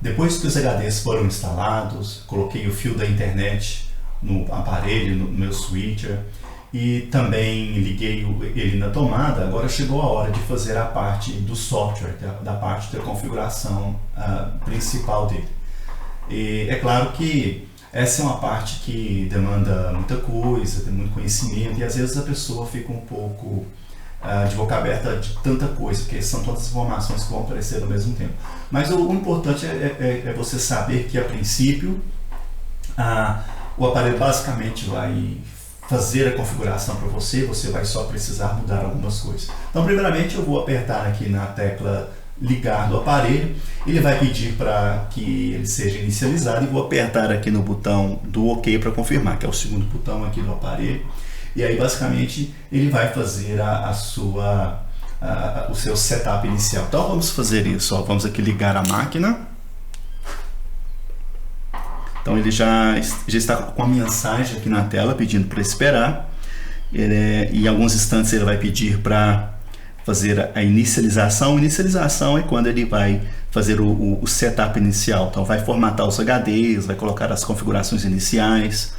Depois que os HDs foram instalados, coloquei o fio da internet no aparelho, no meu switcher, e também liguei ele na tomada. Agora chegou a hora de fazer a parte do software, da parte da configuração principal dele. E é claro que essa é uma parte que demanda muita coisa, tem muito conhecimento, e às vezes a pessoa fica um pouco de boca aberta de tanta coisa, porque são todas as informações que vão aparecer ao mesmo tempo. Mas o importante é você saber que, a princípio, o aparelho basicamente vai fazer a configuração para você, você vai só precisar mudar algumas coisas. Então, primeiramente, eu vou apertar aqui na tecla ligar do aparelho, ele vai pedir para que ele seja inicializado, e vou apertar aqui no botão do OK para confirmar, que é o segundo botão aqui do aparelho. E aí, basicamente, ele vai fazer o seu setup inicial. Então, vamos fazer isso. Ó. Vamos aqui ligar a máquina. Então, ele já está com a mensagem aqui na tela pedindo para esperar. Em alguns instantes, ele vai pedir para fazer a inicialização. Inicialização é quando ele vai fazer o setup inicial. Então, vai formatar os HDs, vai colocar as configurações iniciais.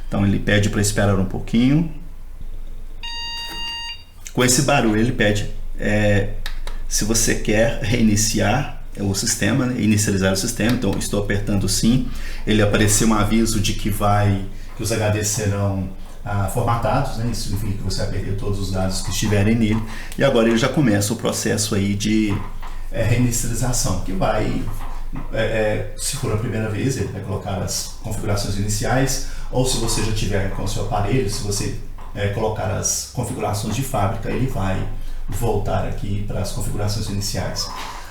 Então, ele pede para esperar um pouquinho. Com esse barulho, ele pede se você quer reiniciar o sistema, inicializar o sistema. Então, estou apertando sim. Ele apareceu um aviso de que os HDs serão formatados, né? Isso significa que você vai perder todos os dados que estiverem nele. E agora ele já começa o processo aí de reinicialização, que vai, se for a primeira vez, ele vai colocar as configurações iniciais, ou se você já tiver com o seu aparelho, se você colocar as configurações de fábrica, ele vai voltar aqui para as configurações iniciais.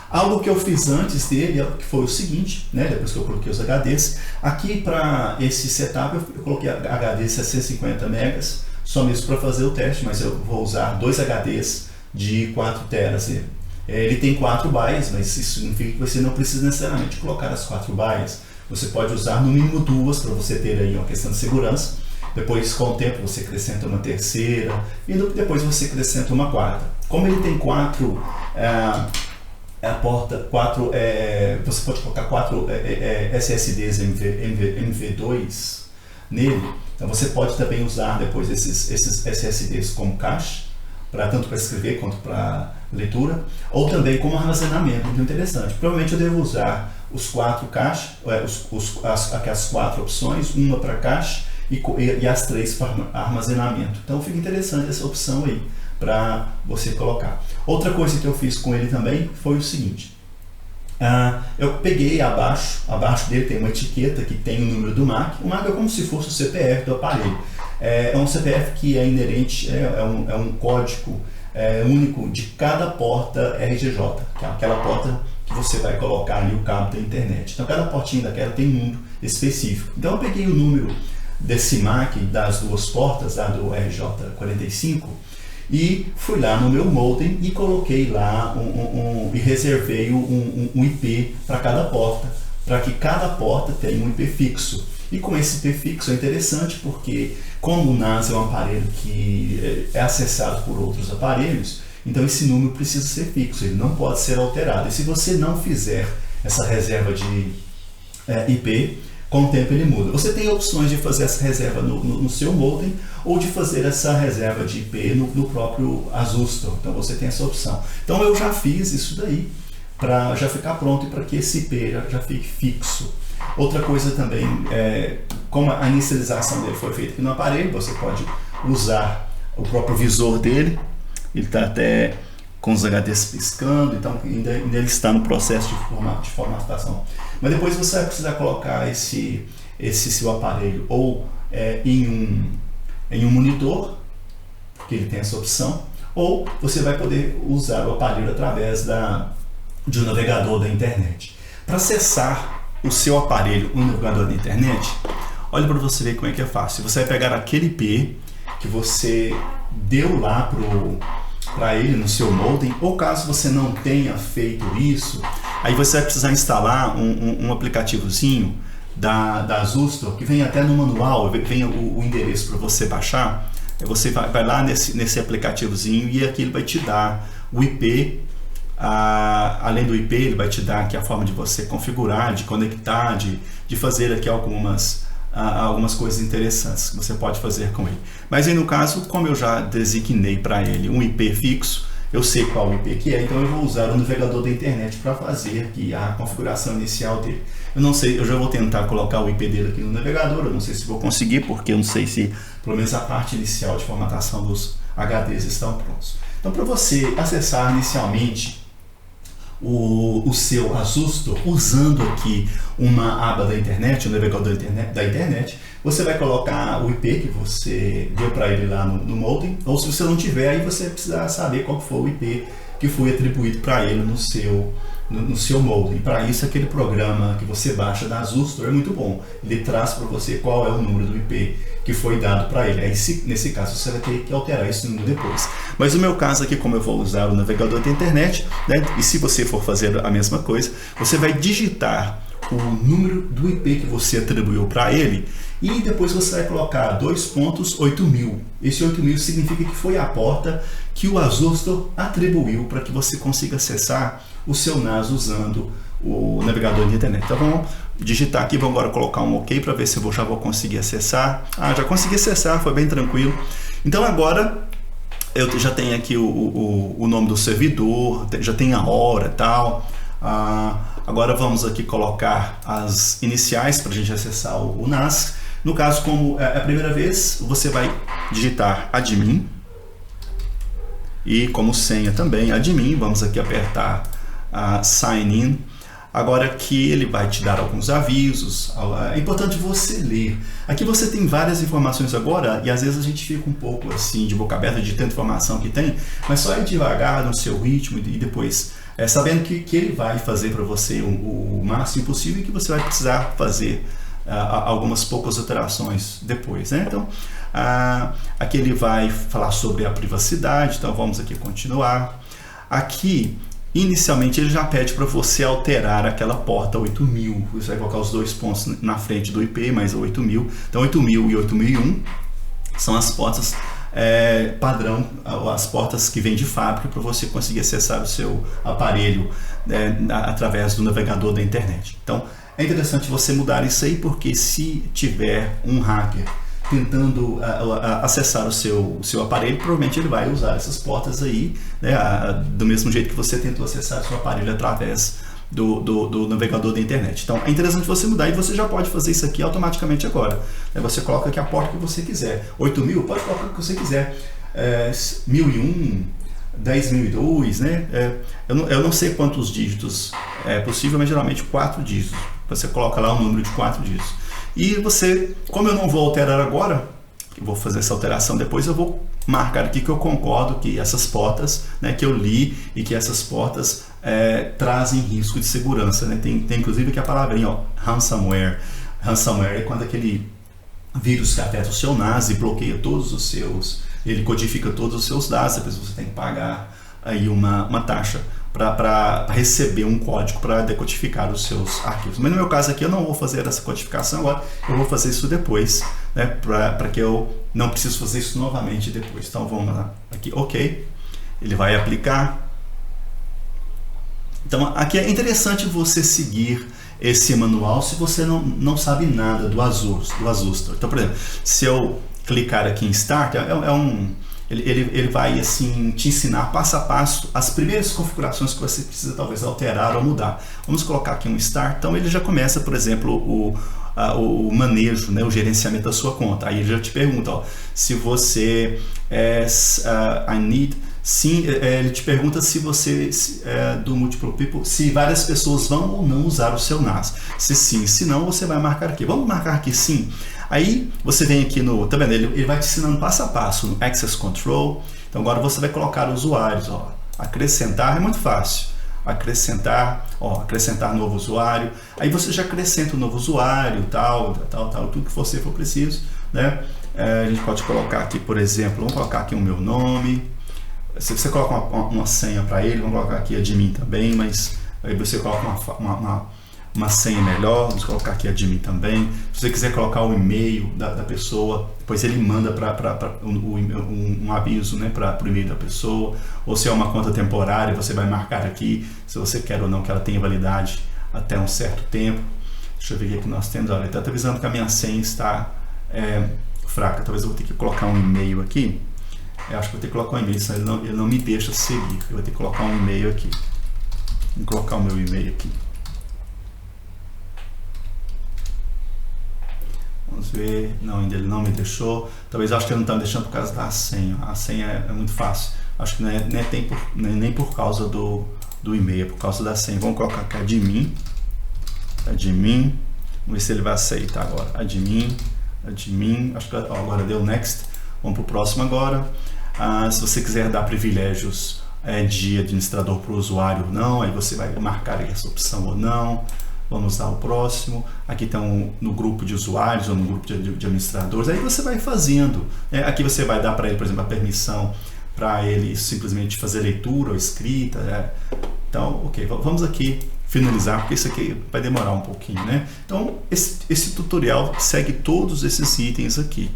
Algo que eu fiz antes dele, que foi o seguinte, né, depois que eu coloquei os HDs, aqui para esse setup eu coloquei HD 750 megas, só mesmo para fazer o teste, mas eu vou usar dois HDs de 4 teras. Ele tem 4 BIOS, mas isso significa que você não precisa necessariamente colocar as 4 BIOS. Você pode usar no mínimo 2 para você ter aí uma questão de segurança. Depois, com o tempo, você acrescenta uma terceira e depois você acrescenta uma quarta. Como ele tem 4 você pode colocar 4 SSDs MV2 nele. Então você pode também usar depois esses SSDs como cache, tanto para escrever quanto para leitura, ou também como armazenamento. Muito interessante. Provavelmente eu devo usar os 4 caches, as 4 opções, uma para cache e as 3 para armazenamento. Então fica interessante essa opção aí para você colocar. Outra coisa que eu fiz com ele também foi o seguinte: eu peguei abaixo dele tem uma etiqueta que tem o número do MAC. O MAC é como se fosse o CPF do aparelho. É um CPF que é inerente, é um código único de cada porta RGJ, que é aquela porta que você vai colocar ali o cabo da internet. Então cada portinha daquela tem um número específico. Então eu peguei o número desse MAC das duas portas, do RJ45, e fui lá no meu modem e coloquei lá e reservei um IP para cada porta, para que cada porta tenha um IP fixo. E com esse IP fixo é interessante porque, como o NAS é um aparelho que é acessado por outros aparelhos, então esse número precisa ser fixo, ele não pode ser alterado. E se você não fizer essa reserva de IP, com o tempo ele muda. Você tem opções de fazer essa reserva no seu modem ou de fazer essa reserva de IP no próprio Asustor. Então você tem essa opção. Então eu já fiz isso daí para já ficar pronto e para que esse IP já fique fixo. Outra coisa também, como a inicialização dele foi feita aqui no aparelho, você pode usar o próprio visor dele. Ele está até com os HDs piscando, então ainda ele está no processo de formatação. Mas depois você vai precisar colocar esse seu aparelho ou em um monitor, porque ele tem essa opção, ou você vai poder usar o aparelho através de um navegador da internet. Para acessar o seu aparelho no navegador da internet, olha para você ver como é que é fácil. Você vai pegar aquele IP que você deu lá para ele no seu modem, ou caso você não tenha feito isso, aí você vai precisar instalar um aplicativozinho da Asustor, que vem até no manual, vem o endereço para você baixar. Aí você vai lá nesse aplicativozinho e aqui ele vai te dar o IP além do IP, ele vai te dar aqui a forma de você configurar, de conectar, de fazer aqui algumas coisas interessantes que você pode fazer com ele. Mas aí no caso, como eu já designei para ele um IP fixo, eu sei qual IP que é, então eu vou usar o navegador da internet para fazer aqui a configuração inicial dele. Eu não sei, eu já vou tentar colocar o IP dele aqui no navegador, eu não sei se vou conseguir, porque eu não sei se pelo menos a parte inicial de formatação dos HDs estão prontos. Então, para você acessar inicialmente o seu Asustor usando aqui uma aba da internet, o navegador da internet, você vai colocar o IP que você deu para ele lá no modem, ou se você não tiver, aí você precisa saber qual foi o IP que foi atribuído para ele no seu modem. Para isso, aquele programa que você baixa da Asustor é muito bom. Ele traz para você qual é o número do IP que foi dado para ele. Aí, nesse caso, você vai ter que alterar esse número depois. Mas no meu caso aqui, como eu vou usar o navegador da internet, né, e se você for fazer a mesma coisa, você vai digitar o número do IP que você atribuiu para ele e depois você vai colocar 2.8000. Esse 8000 significa que foi a porta que o Asustor atribuiu para que você consiga acessar o seu NAS usando o navegador de internet. Então vamos digitar aqui, vamos agora colocar um OK para ver se eu já vou conseguir acessar. Já consegui acessar, foi bem tranquilo. Então agora eu já tenho aqui o nome do servidor, já tem a hora e tal. Agora vamos aqui colocar as iniciais para a gente acessar o NAS. No caso, como é a primeira vez, você vai digitar admin e como senha também admin. Vamos aqui apertar sign in. Agora aqui ele vai te dar alguns avisos, é importante você ler. Aqui você tem várias informações agora e às vezes a gente fica um pouco assim de boca aberta de tanta informação que tem, mas só ir devagar no seu ritmo e depois sabendo que ele vai fazer para você o máximo possível e que você vai precisar fazer algumas poucas alterações depois, né? Então aqui ele vai falar sobre a privacidade, então vamos aqui continuar. Aqui inicialmente ele já pede para você alterar aquela porta 8000, você vai colocar os dois pontos na frente do IP mais 8000, então 8000 e 8001 são as portas padrão, as portas que vêm de fábrica para você conseguir acessar o seu aparelho através do navegador da internet. Então é interessante você mudar isso aí, porque se tiver um hacker tentando acessar o seu aparelho, provavelmente ele vai usar essas portas aí, né, do mesmo jeito que você tentou acessar o seu aparelho através do navegador da internet. Então é interessante você mudar e você já pode fazer isso aqui automaticamente agora. Você coloca aqui a porta que você quiser. 8000, pode colocar o que você quiser. 1001, 10.002, né? Eu não sei quantos dígitos é possível, mas geralmente 4 dígitos. Você coloca lá um número de 4 dígitos. E você, como eu não vou alterar agora, eu vou fazer essa alteração depois, eu vou marcar aqui que eu concordo que essas portas, né, que eu li e que essas portas trazem risco de segurança, né? Tem inclusive aqui a palavrinha, ó, ransomware. Ransomware é quando aquele vírus que afeta o seu NAS e bloqueia todos os seus, ele codifica todos os seus dados, depois você tem que pagar aí uma taxa para receber um código para decodificar os seus arquivos. Mas no meu caso aqui eu não vou fazer essa codificação agora, eu vou fazer isso depois, né, para que eu não preciso fazer isso novamente depois. Então vamos lá, aqui, OK, ele vai aplicar. Então aqui é interessante você seguir esse manual se você não sabe nada do Asustor. Então, por exemplo, se eu clicar aqui em Start, ele vai assim te ensinar passo a passo as primeiras configurações que você precisa talvez alterar ou mudar. Vamos colocar aqui um Start. Então ele já começa, por exemplo, o manejo, né, o gerenciamento da sua conta. Aí ele já te pergunta, ó, se você sim, ele te pergunta se você do Multiple People, se várias pessoas vão ou não usar o seu NAS. Se sim, se não, você vai marcar aqui. Vamos marcar aqui sim. Aí você vem aqui tá vendo? Ele vai te ensinando passo a passo no Access Control. Então agora você vai colocar usuários, ó. Acrescentar é muito fácil. Acrescentar novo usuário. Aí você já acrescenta o novo usuário, tal, tudo que você for preciso, né? A gente pode colocar aqui, por exemplo, vamos colocar aqui o meu nome. Se você coloca uma senha para ele, vamos colocar aqui admin também, mas aí você coloca uma senha melhor, vamos colocar aqui admin também. Se você quiser colocar o e-mail da pessoa, depois ele manda um aviso, né, para o e-mail da pessoa. Ou se é uma conta temporária, você vai marcar aqui se você quer ou não que ela tenha validade até um certo tempo. Deixa eu ver o que nós temos. Olha, ele está avisando que a minha senha está fraca. Talvez eu vou ter que colocar um e-mail aqui. Eu acho que vou ter que colocar um e-mail, senão ele não me deixa seguir. Eu vou ter que colocar um e-mail aqui. Vou colocar o meu e-mail aqui. Vamos ver. Não, ainda ele não me deixou. Talvez acho que ele não está me deixando por causa da senha. A senha é muito fácil. Acho que nem por causa do e-mail, é por causa da senha. Vamos colocar aqui admin. Admin. Vamos ver se ele vai aceitar agora. Admin. Acho que agora deu next. Vamos para o próximo agora. Se você quiser dar privilégios de administrador para o usuário ou não, aí você vai marcar essa opção ou não. Vamos dar o próximo. Aqui estão no grupo de usuários ou no grupo de administradores. Aí você vai fazendo. Aqui você vai dar para ele, por exemplo, a permissão para ele simplesmente fazer leitura ou escrita. Então, ok, vamos aqui finalizar, porque isso aqui vai demorar um pouquinho, né? Então, esse tutorial segue todos esses itens aqui.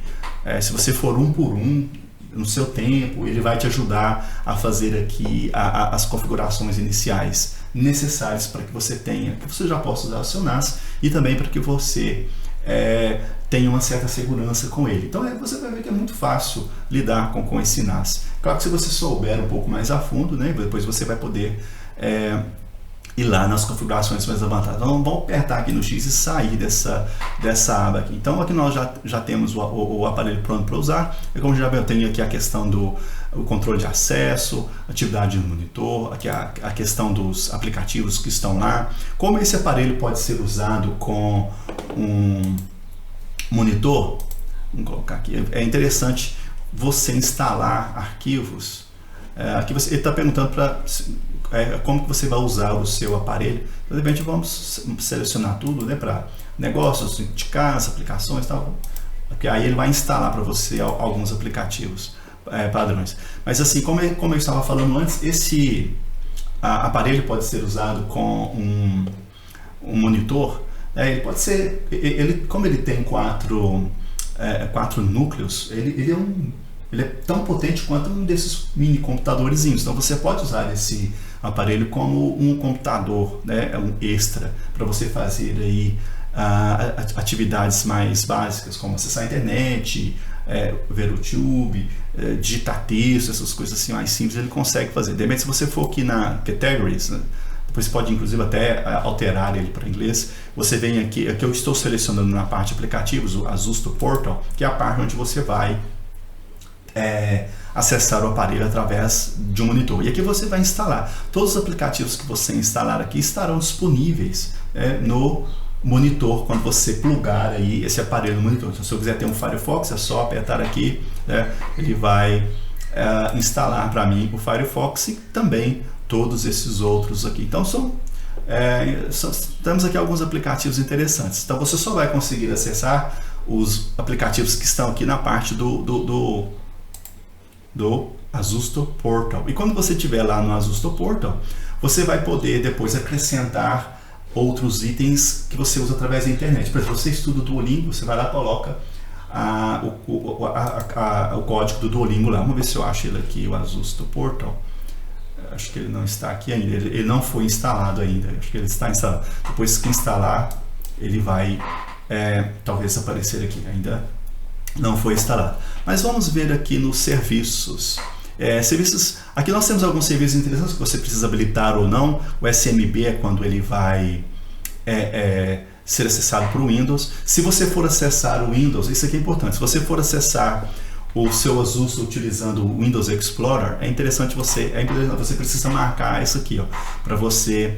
Se você for um por um, no seu tempo, ele vai te ajudar a fazer aqui as configurações iniciais necessárias para que você já possa usar o seu NAS e também para que você tenha uma certa segurança com ele. Então você vai ver que é muito fácil lidar com esse NAS. Claro que se você souber um pouco mais a fundo, né, depois você vai poder ir lá nas configurações mais avançadas. Então vamos apertar aqui no X e sair dessa aba aqui. Então aqui nós já temos o aparelho pronto para usar. E como já eu tenho aqui a questão do controle de acesso, atividade no monitor, aqui a questão dos aplicativos que estão lá. Como esse aparelho pode ser usado com um monitor, vamos colocar aqui, é interessante você instalar arquivos. Aqui ele está perguntando como que você vai usar o seu aparelho. Então, de repente vamos selecionar tudo, né, para negócios de casa, aplicações e tal. Porque aí ele vai instalar para você alguns aplicativos padrões. Mas assim, como eu estava falando antes, esse aparelho pode ser usado com um monitor. Ele pode ser, como ele tem quatro núcleos, ele é tão potente quanto um desses mini computadorzinhos. Então você pode usar esse aparelho como um computador, né, um extra, para você fazer aí atividades mais básicas, como acessar a internet, ver o YouTube, digitar texto, essas coisas assim mais simples, ele consegue fazer. De repente, se você for aqui na Categories, né, depois você pode inclusive até alterar ele para inglês. Você vem aqui eu estou selecionando na parte de aplicativos, o Azusto Portal, que é a parte onde você vai acessar o aparelho através de um monitor. E aqui você vai instalar. Todos os aplicativos que você instalar aqui estarão disponíveis no monitor quando você plugar aí esse aparelho no monitor. Então, se eu quiser ter um Firefox, é só apertar aqui, né, ele vai instalar para mim o Firefox e também todos esses outros aqui. Então temos aqui alguns aplicativos interessantes. Então você só vai conseguir acessar os aplicativos que estão aqui na parte do Azusto Portal. E quando você estiver lá no Azusto Portal, você vai poder depois acrescentar outros itens que você usa através da internet. Por exemplo, você estuda o Duolingo, você vai lá e coloca o código do Duolingo lá. Vamos ver se eu acho ele aqui, o Azusto Portal. Acho que ele não está aqui ainda, ele não foi instalado ainda. Acho que ele está instalado. Depois que instalar, ele vai talvez aparecer aqui. Ainda não foi instalado. Mas vamos ver aqui nos serviços. Serviços. Aqui nós temos alguns serviços interessantes que você precisa habilitar ou não. O SMB é quando ele vai ser acessado por Windows. Se você for acessar o Windows, isso aqui é importante. Se você for acessar o seu Azusto utilizando o Windows Explorer, é interessante você precisa marcar isso aqui, para você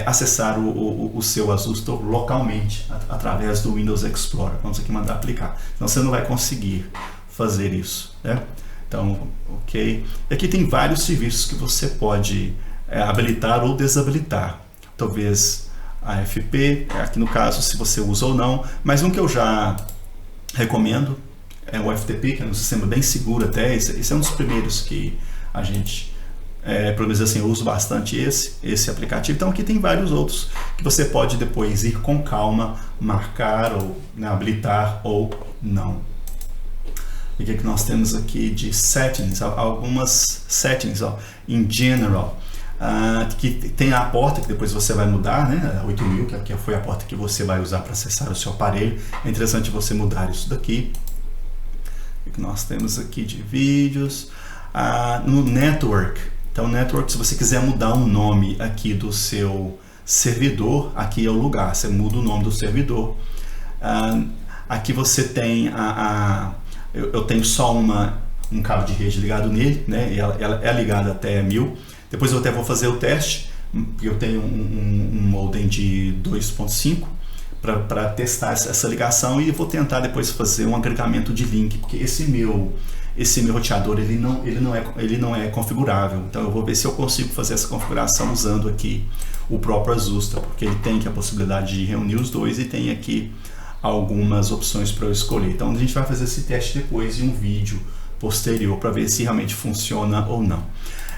acessar o seu Azusto localmente através do Windows Explorer. Vamos aqui mandar aplicar. Então você não vai conseguir fazer isso, né? Então, ok. E aqui tem vários serviços que você pode habilitar ou desabilitar. Talvez a AFP, aqui no caso, se você usa ou não. Mas um que eu já recomendo é o FTP, que é um sistema bem seguro até. Esse é um dos primeiros que a gente pelo menos assim, eu uso bastante esse aplicativo. Então aqui tem vários outros que você pode depois ir com calma, marcar ou, né, habilitar ou não. E o que nós temos aqui de settings? Algumas settings, ó, in general, que tem a porta que depois você vai mudar, né, 8000, que foi a porta que você vai usar para acessar o seu aparelho. É interessante você mudar isso daqui. O que nós temos aqui de vídeos? No network. Então, network, se você quiser mudar o nome aqui do seu servidor, aqui é o lugar, você muda o nome do servidor. Aqui você tem eu tenho só um cabo de rede ligado nele, né? E ela é ligada até 1000. Depois eu até vou fazer o teste, porque eu tenho um modem de 2.5 para testar essa ligação, e eu vou tentar depois fazer um agregamento de link, porque esse meu roteador ele não é configurável. Então eu vou ver se eu consigo fazer essa configuração usando aqui o próprio Azusta, porque ele tem aqui a possibilidade de reunir os dois e tem aqui algumas opções para eu escolher. Então a gente vai fazer esse teste depois em um vídeo posterior para ver se realmente funciona ou não.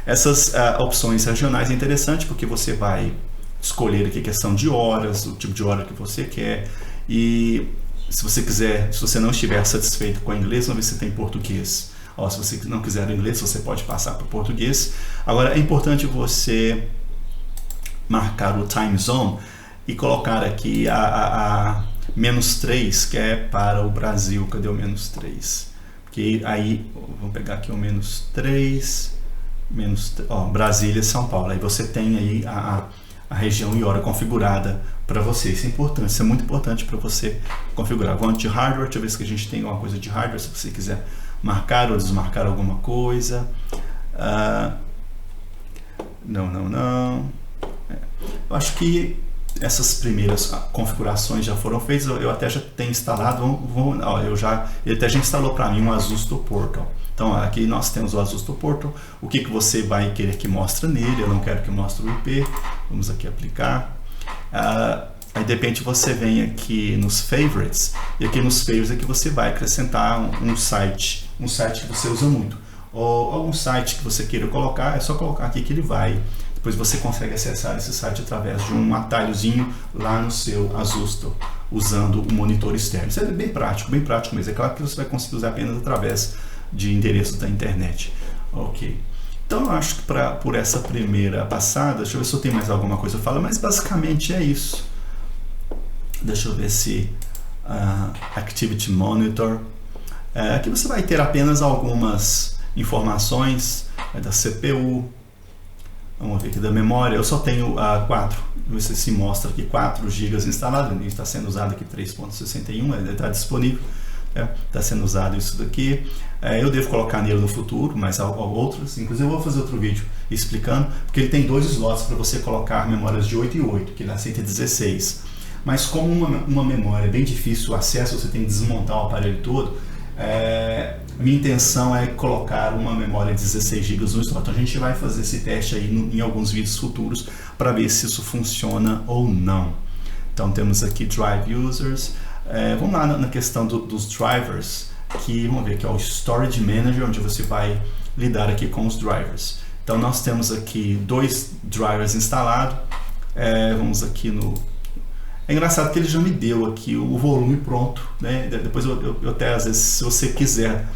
Essas opções regionais é interessante porque você vai escolher aqui questão de horas, o tipo de hora que você quer, e se você quiser, se você não estiver satisfeito com o inglês, vamos ver se tem português. Ó, se você não quiser o inglês, você pode passar para o português. Agora é importante você marcar o time zone e colocar aqui a -3, que é para o Brasil. Cadê o -3? Porque aí, vamos pegar aqui o -3, Brasília, São Paulo. Aí você tem aí a região e hora configurada para você. Isso é importante, isso é muito importante para você configurar. Vamos de hardware, deixa eu ver se a gente tem alguma coisa de hardware, se você quiser marcar ou desmarcar alguma coisa. Não. Eu acho que essas primeiras configurações já foram feitas. Eu até já tenho instalado, ele até já instalou para mim um Azusta Portal. Então aqui nós temos o Azusta Portal. O que você vai querer que mostre nele? Eu não quero que mostre o IP. Vamos aqui aplicar. Aí de repente você vem aqui nos favorites, e aqui nos favorites aqui você vai acrescentar um site que você usa muito, ou algum site que você queira colocar. É só colocar aqui que ele vai. Depois você consegue acessar esse site através de um atalhozinho lá no seu Azusta, usando o monitor externo. Isso é bem prático mesmo. É claro que você vai conseguir usar apenas através de endereços da internet. Ok. Então eu acho que por essa primeira passada, deixa eu ver se eu tenho mais alguma coisa a falar, mas basicamente é isso. Deixa eu ver se Activity Monitor. Aqui você vai ter apenas algumas informações da CPU. Vamos ver aqui da memória. Eu só tenho 4. Você se mostra aqui 4 GB instalado. Ele está sendo usado aqui 3.61. Ele está disponível. Está sendo usado isso daqui. Eu devo colocar nele no futuro, mas outros. Inclusive eu vou fazer outro vídeo explicando, porque ele tem 2 slots para você colocar memórias de 8 e 8, que ele aceita 16. Mas como uma memória é bem difícil o acesso, você tem que desmontar o aparelho todo. Minha intenção é colocar uma memória de 16 GB no slot. Então a gente vai fazer esse teste aí em alguns vídeos futuros para ver se isso funciona ou não. Então temos aqui Drive Users. Vamos lá na questão dos drivers, que vamos ver que é o Storage Manager, onde você vai lidar aqui com os drivers. Então nós temos aqui 2 drivers instalados. Vamos aqui no... É engraçado que ele já me deu aqui o volume pronto, né? Depois eu até, às vezes, se você quiser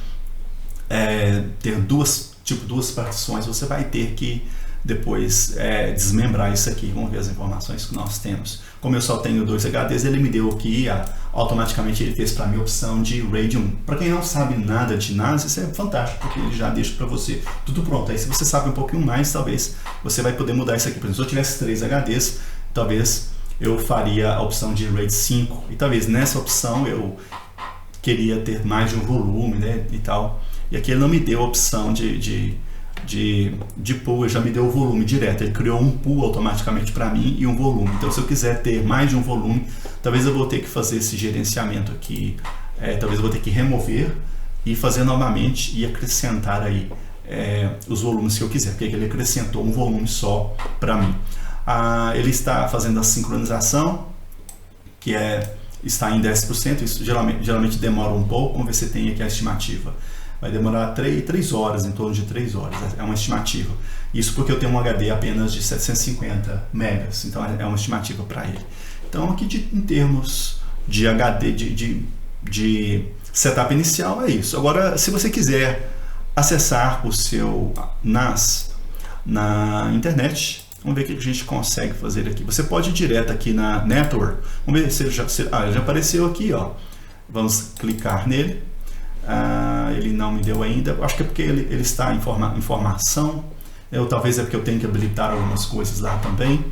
ter duas partições, você vai ter que depois desmembrar isso aqui. Vamos ver as informações que nós temos. Como eu só tenho 2 HDs, ele me deu aqui, automaticamente ele fez para mim a opção de RAID 1. Para quem não sabe nada de NAS, isso é fantástico, porque ele já deixa para você tudo pronto. Aí se você sabe um pouquinho mais, talvez você vai poder mudar isso aqui. Por exemplo, se eu tivesse 3 HDs, talvez eu faria a opção de RAID 5, e talvez nessa opção eu queria ter mais de um volume, né, e tal. E aqui ele não me deu a opção de pool, ele já me deu o volume direto. Ele criou um pool automaticamente para mim e um volume. Então se eu quiser ter mais de um volume, talvez eu vou ter que fazer esse gerenciamento aqui. Talvez eu vou ter que remover e fazer novamente e acrescentar aí os volumes que eu quiser, porque ele acrescentou um volume só para mim. Ele está fazendo a sincronização, que está em 10%. Isso geralmente demora um pouco. Vamos ver se tem aqui a estimativa. vai demorar 3 horas, em torno de 3 horas, é uma estimativa. Isso porque eu tenho um HD apenas de 750 megas, então é uma estimativa para ele. Então aqui em termos de HD, de setup inicial é isso. Agora, se você quiser acessar o seu NAS na internet, vamos ver o que a gente consegue fazer aqui. Você pode ir direto aqui na Network. Vamos ver se ele já apareceu aqui, ó. Vamos clicar nele. Ele não me deu ainda. Acho que é porque ele está em informação. Talvez é porque eu tenho que habilitar algumas coisas lá também.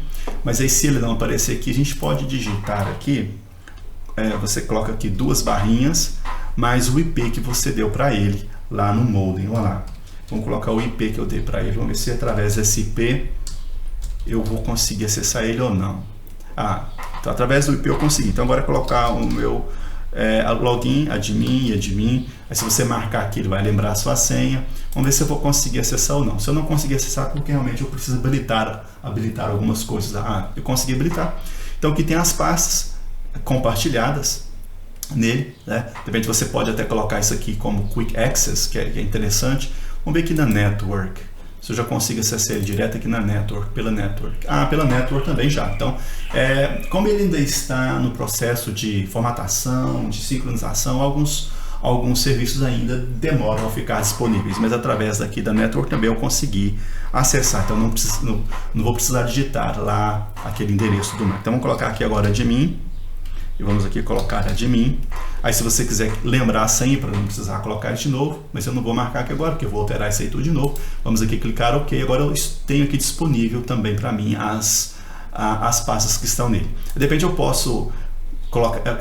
Mas aí, se ele não aparecer aqui, a gente pode digitar aqui. Você coloca aqui 2 barrinhas, mais o IP que você deu para ele lá no modem. Olha lá. Vamos colocar o IP que eu dei para ele. Vamos ver se através desse IP eu vou conseguir acessar ele ou não. Então através do IP eu consegui. Então agora colocar o meu login, admin. Aí se você marcar aqui, ele vai lembrar a sua senha. Vamos ver se eu vou conseguir acessar ou não. Se eu não conseguir acessar, porque realmente eu preciso habilitar algumas coisas. Eu consegui habilitar. Então aqui tem as pastas compartilhadas nele, né? De repente você pode até colocar isso aqui como Quick Access, que é interessante. Vamos ver aqui na Network, se eu já consigo acessar ele direto aqui na Network, pela Network. Pela Network também já. Então, como ele ainda está no processo de formatação, de sincronização, alguns serviços ainda demoram a ficar disponíveis, mas através daqui da Network também eu consegui acessar. Então não vou precisar digitar lá aquele endereço do Mac. Então vamos colocar aqui agora admin. E vamos aqui colocar admin. Aí se você quiser lembrar a senha para não precisar colocar isso de novo, mas eu não vou marcar aqui agora, porque eu vou alterar isso aí tudo de novo. Vamos aqui clicar OK. Agora eu tenho aqui disponível também para mim as pastas que estão nele. De repente eu posso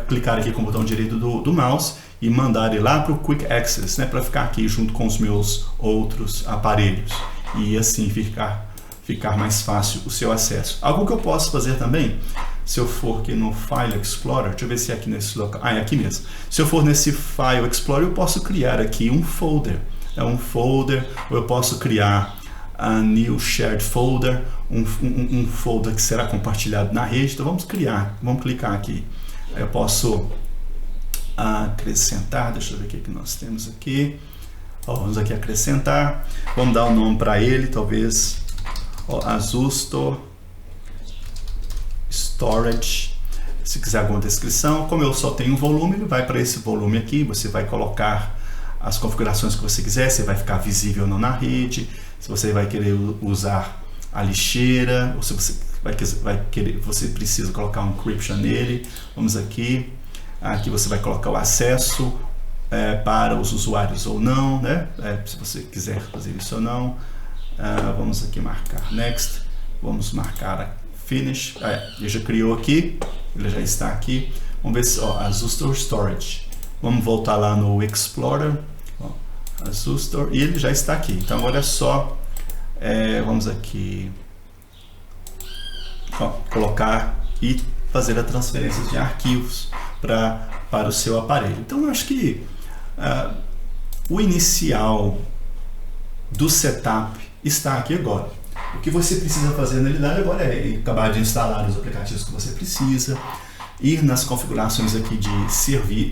clicar aqui com o botão direito do mouse e mandar ele lá para o Quick Access, né, para ficar aqui junto com os meus outros aparelhos. E assim ficar mais fácil o seu acesso. Algo que eu posso fazer também, se eu for aqui no File Explorer, deixa eu ver se é aqui nesse local, é aqui mesmo. Se eu for nesse File Explorer, eu posso criar aqui um folder. Ou eu posso criar a New Shared Folder, um folder que será compartilhado na rede. Então vamos clicar aqui. Eu posso acrescentar, deixa eu ver o que nós temos aqui. Vamos aqui acrescentar, vamos dar um nome para ele, talvez Azusto Storage. Se quiser alguma descrição, como eu só tenho um volume, ele vai para esse volume aqui. Você vai colocar as configurações que você quiser, se vai ficar visível ou não na rede, se você vai querer usar a lixeira, ou se você precisa colocar um encryption nele. Vamos aqui você vai colocar o acesso para os usuários ou não, né? Se você quiser fazer isso ou não. Vamos aqui marcar Next, vamos marcar Finish. Ele já criou aqui, ele já está aqui. Vamos ver se Azusto Storage. Vamos voltar lá no Explorer, Azusto, e ele já está aqui. Então agora é só vamos aqui colocar e fazer a transferência de arquivos para o seu aparelho. Então eu acho que o inicial do setup está aqui agora. O que você precisa fazer na realidade agora é acabar de instalar os aplicativos que você precisa, ir nas configurações aqui de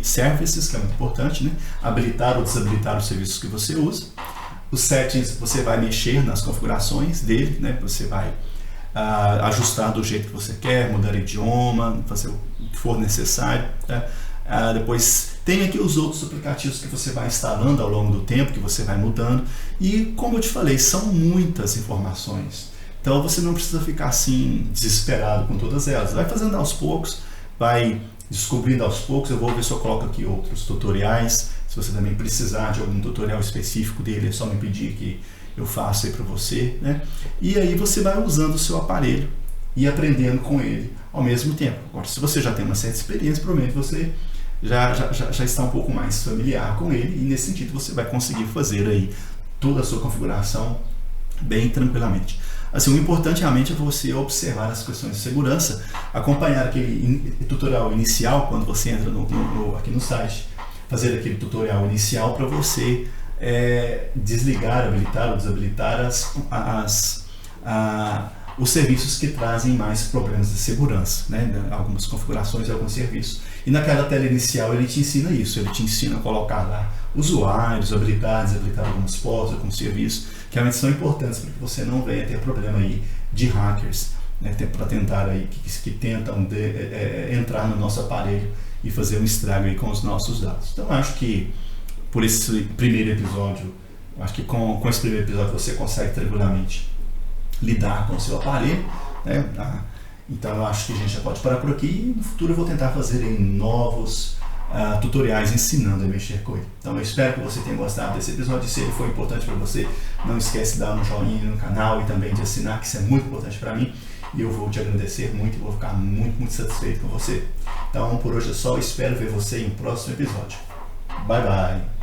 services, que é muito importante, né? Habilitar ou desabilitar os serviços que você usa. Os settings, você vai mexer nas configurações dele, né? Você vai ajustar do jeito que você quer, mudar idioma, fazer o que for necessário, tá? Depois tem aqui os outros aplicativos que você vai instalando ao longo do tempo, que você vai mudando. E como eu te falei, são muitas informações. Então você não precisa ficar assim desesperado com todas elas. Vai fazendo aos poucos, vai descobrindo aos poucos. Eu vou ver se eu coloco aqui outros tutoriais. Se você também precisar de algum tutorial específico dele, é só me pedir que eu faça aí para você, né? E aí você vai usando o seu aparelho e aprendendo com ele ao mesmo tempo. Agora, se você já tem uma certa experiência, provavelmente você já está um pouco mais familiar com ele, e nesse sentido você vai conseguir fazer aí toda a sua configuração bem tranquilamente. Assim, o importante realmente é você observar as questões de segurança, acompanhar aquele tutorial inicial quando você entra aqui no site, fazer aquele tutorial inicial para você desligar, habilitar ou desabilitar os serviços que trazem mais problemas de segurança, né? Algumas configurações e alguns serviços. E naquela tela inicial ele te ensina isso, ele te ensina a colocar lá usuários, habilidades, habilitar algumas portas, alguns serviços, que realmente são importantes para que você não venha ter problema aí de hackers, né, para tentar aí, que tentam entrar no nosso aparelho e fazer um estrago aí com os nossos dados. Então acho que por esse primeiro episódio, acho que com esse primeiro episódio você consegue tranquilamente lidar com o seu aparelho, né? Então eu acho que a gente já pode parar por aqui e no futuro eu vou tentar fazer novos tutoriais ensinando a mexer com ele. Então eu espero que você tenha gostado desse episódio. Se ele foi importante para você, não esquece de dar um joinha no canal e também de assinar, que isso é muito importante para mim. E eu vou te agradecer muito e vou ficar muito, muito satisfeito com você. Então por hoje é só, espero ver você em um próximo episódio. Bye bye!